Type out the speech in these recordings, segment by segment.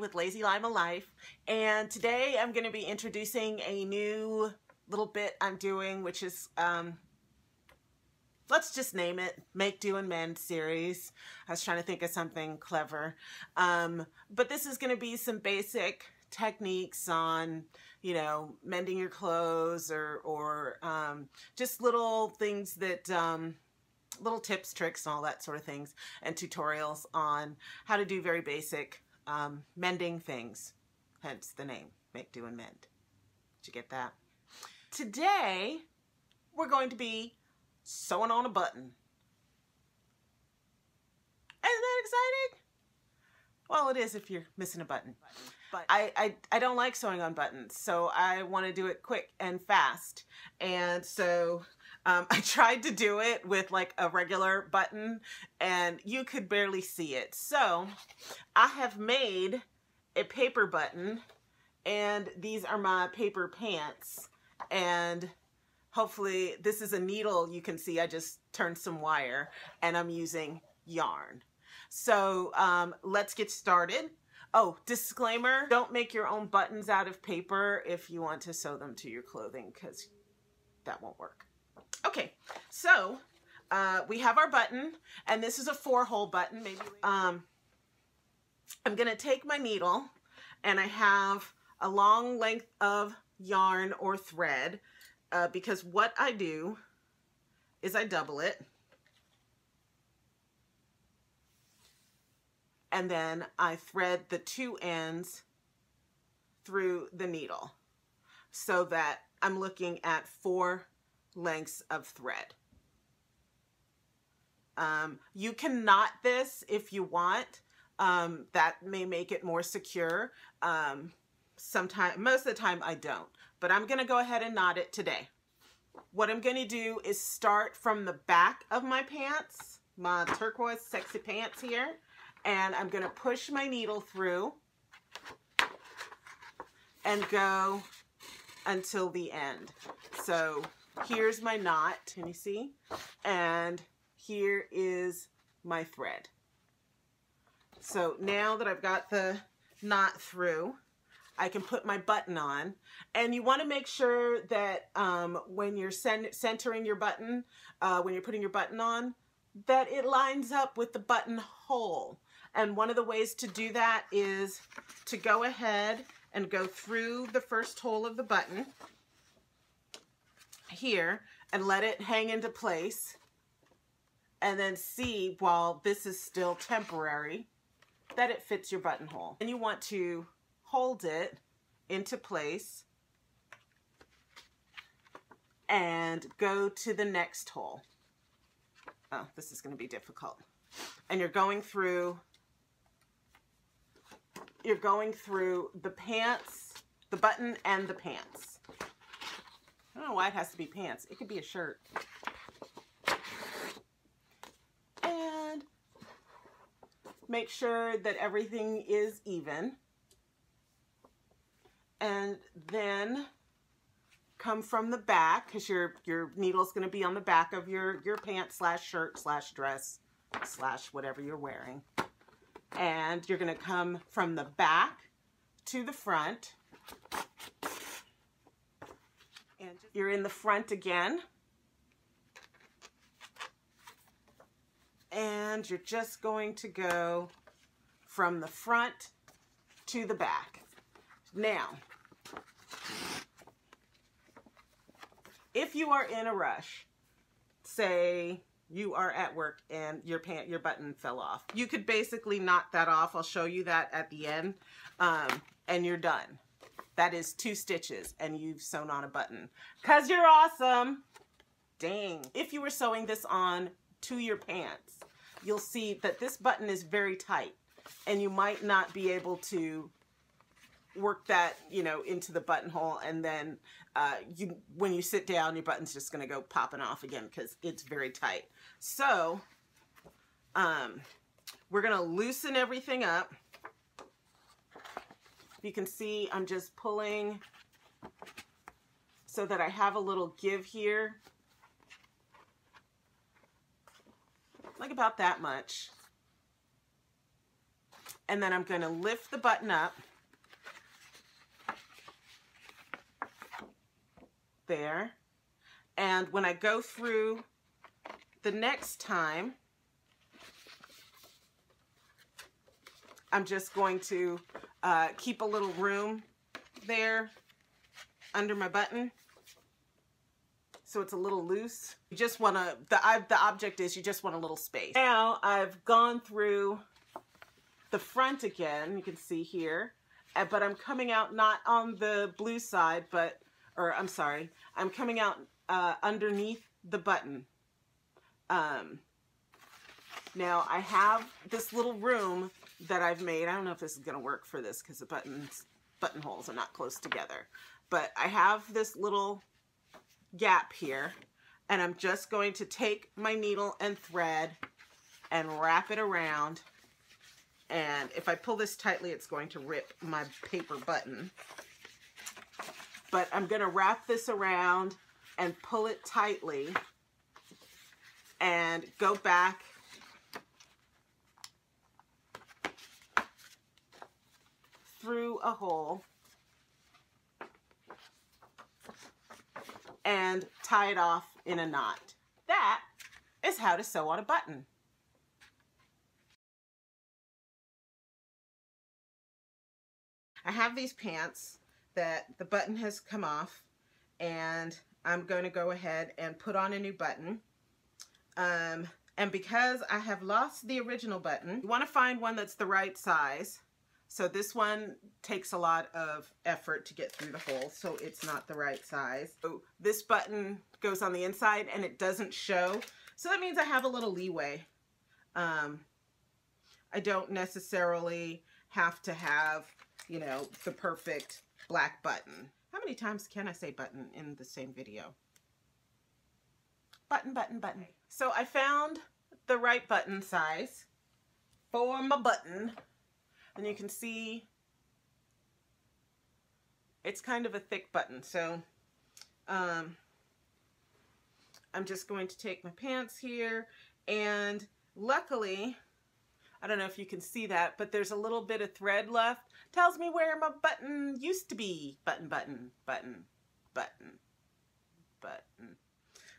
with Lazy Lima Life, and today I'm going to be introducing a new little bit I'm doing, which is, let's just name it Make, Do, and Mend series. I was trying to think of something clever, but this is going to be some basic techniques on, you know, mending your clothes or just little things that little tips, tricks, and all that sort of things, and tutorials on how to do very basic mending things, hence the name, Make, Do, and Mend. Did you get that? Today, we're going to be sewing on a button. Isn't that exciting? Well, it is if you're missing a button. But I don't like sewing on buttons, so I want to do it quick and fast. And so I tried to do it with like a regular button, and you could barely see it. So I have made a paper button, and these are my paper pants. And hopefully this is a needle. You can see I just turned some wire, and I'm using yarn. So let's get started. Oh, disclaimer, don't make your own buttons out of paper if you want to sew them to your clothing, because that won't work. Okay, so we have our button, and this is a 4-hole button. Maybe I'm gonna take my needle, and I have a long length of yarn or thread, because what I do is I double it, and then I thread the 2 ends through the needle so that I'm looking at 4 lengths of thread. You can knot this if you want. That may make it more secure. Most of the time I don't, but I'm gonna go ahead and knot it today. What I'm gonna do is start from the back of my pants, my turquoise sexy pants here, and I'm gonna push my needle through and go until the end. So here's my knot, can you see? And here is my thread. So now that I've got the knot through, I can put my button on. And you want to make sure that when you're centering your button, when you're putting your button on, that it lines up with the buttonhole. And one of the ways to do that is to go ahead and go through the first hole of the button here and let it hang into place, and then see, while this is still temporary, that it fits your buttonhole. And you want to hold it into place and go to the next hole. Oh, this is going to be difficult. And you're going through the pants, the button and the pants. I don't know why it has to be pants. It could be a shirt. And make sure that everything is even. And then come from the back, because your needle's going to be on the back of your pants slash shirt slash dress slash whatever you're wearing. And you're going to come from the back to the front. And you're in the front again. And you're just going to go from the front to the back. Now, if you are in a rush, say you are at work and your button fell off, you could basically knock that off. I'll show you that at the end, and you're done. That is 2 stitches and you've sewn on a button. 'Cause you're awesome. Dang. If you were sewing this on to your pants, you'll see that this button is very tight, and you might not be able to work that, you know, into the buttonhole, and then when you sit down, your button's just gonna go popping off again because it's very tight. So we're gonna loosen everything up. You can see I'm just pulling so that I have a little give here, like about that much. And then I'm going to lift the button up. There. And when I go through the next time, I'm just going to keep a little room there under my button, so it's a little loose. You just want to, the object is you just want a little space. Now I've gone through the front again, you can see here, but I'm coming out not on the blue side, but, or I'm sorry, I'm coming out underneath the button. Now I have this little room that I've made. I don't know if this is going to work for this because the buttonholes are not close together. But I have this little gap here, and I'm just going to take my needle and thread and wrap it around. And if I pull this tightly, it's going to rip my paper button. But I'm going to wrap this around and pull it tightly and go back through a hole and tie it off in a knot. That is how to sew on a button. I have these pants that the button has come off, and I'm going to go ahead and put on a new button. And because I have lost the original button, you want to find one that's the right size. So this one takes a lot of effort to get through the hole, so it's not the right size. So this button goes on the inside and it doesn't show. So that means I have a little leeway. I don't necessarily have to have, you know, the perfect black button. How many times can I say button in the same video? Button, button, button. So I found the right button size for my button. And you can see it's kind of a thick button. So I'm just going to take my pants here, and luckily, I don't know if you can see that, but there's a little bit of thread left. Tells me where my button used to be. Button, button, button, button, button.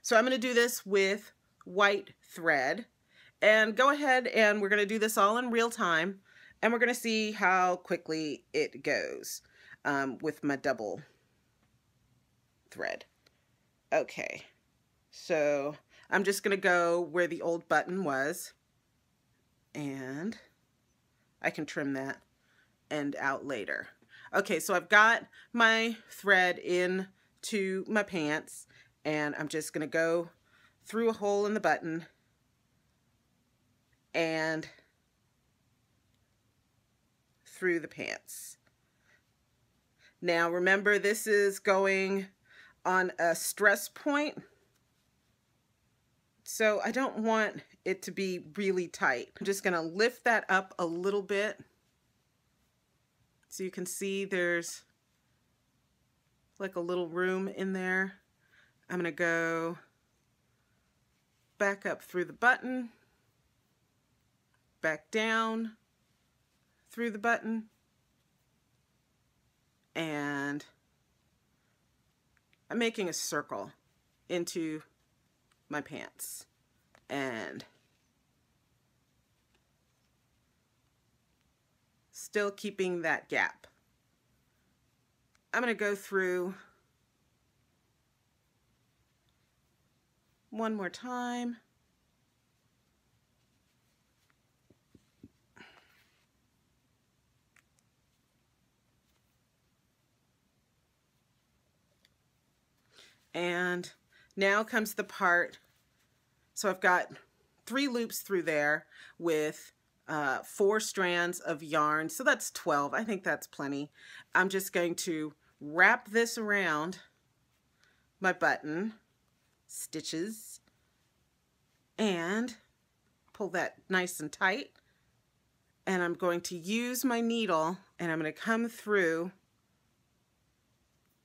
So I'm going to do this with white thread, and go ahead, and we're going to do this all in real time. And we're going to see how quickly it goes with my double thread. Okay, so I'm just going to go where the old button was, and I can trim that end out later. Okay, so I've got my thread into my pants, and I'm just going to go through a hole in the button and through the pants. Now remember, this is going on a stress point, so I don't want it to be really tight. I'm just going to lift that up a little bit so you can see there's like a little room in there. I'm going to go back up through the button, back down through the button, and I'm making a circle into my pants, and still keeping that gap. I'm going to go through one more time. And now comes the part, so I've got 3 loops through there with 4 strands of yarn, so that's 12. I think that's plenty. I'm just going to wrap this around my button, stitches, and pull that nice and tight. And I'm going to use my needle, and I'm going to come through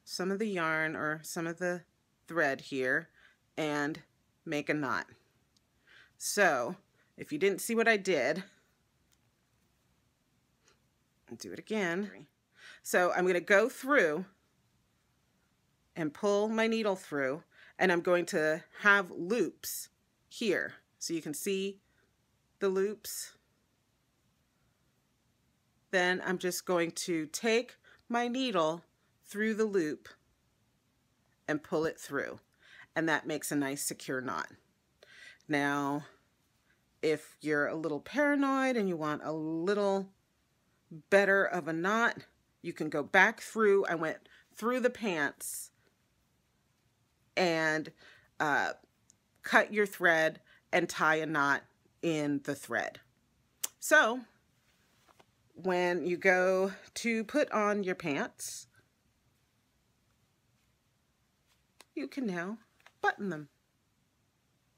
some of the yarn or some of the thread here and make a knot. So if you didn't see what I did, Do it again. So I'm going to go through and pull my needle through, and I'm going to have loops here. So you can see the loops. Then I'm just going to take my needle through the loop and pull it through. And that makes a nice secure knot. Now, if you're a little paranoid and you want a little better of a knot, you can go back through. I went through the pants and cut your thread and tie a knot in the thread. So when you go to put on your pants, you can now button them.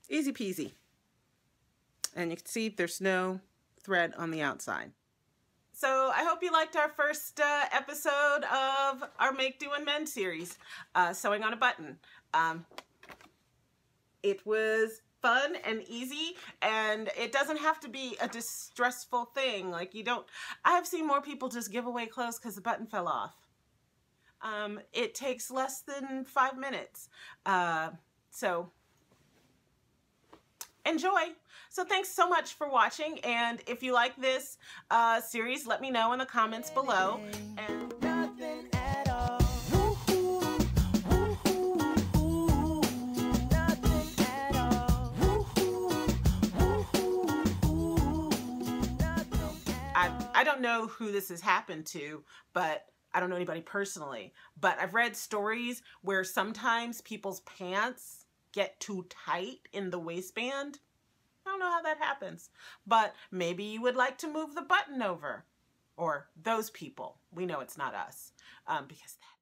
Easy peasy. And you can see there's no thread on the outside. So I hope you liked our first episode of our Make, Do, and Mend series, sewing on a button. It was fun and easy, and it doesn't have to be a distressful thing. Like, you don't, I have seen more people just give away clothes because the button fell off. It takes less than 5 minutes. So enjoy. So thanks so much for watching, and if you like this series, let me know in the comments below. And nothing at all. Nothing at all. I don't know who this has happened to, but I don't know anybody personally, but I've read stories where sometimes people's pants get too tight in the waistband. I don't know how that happens, but maybe you would like to move the button over, or those people. We know it's not us, because that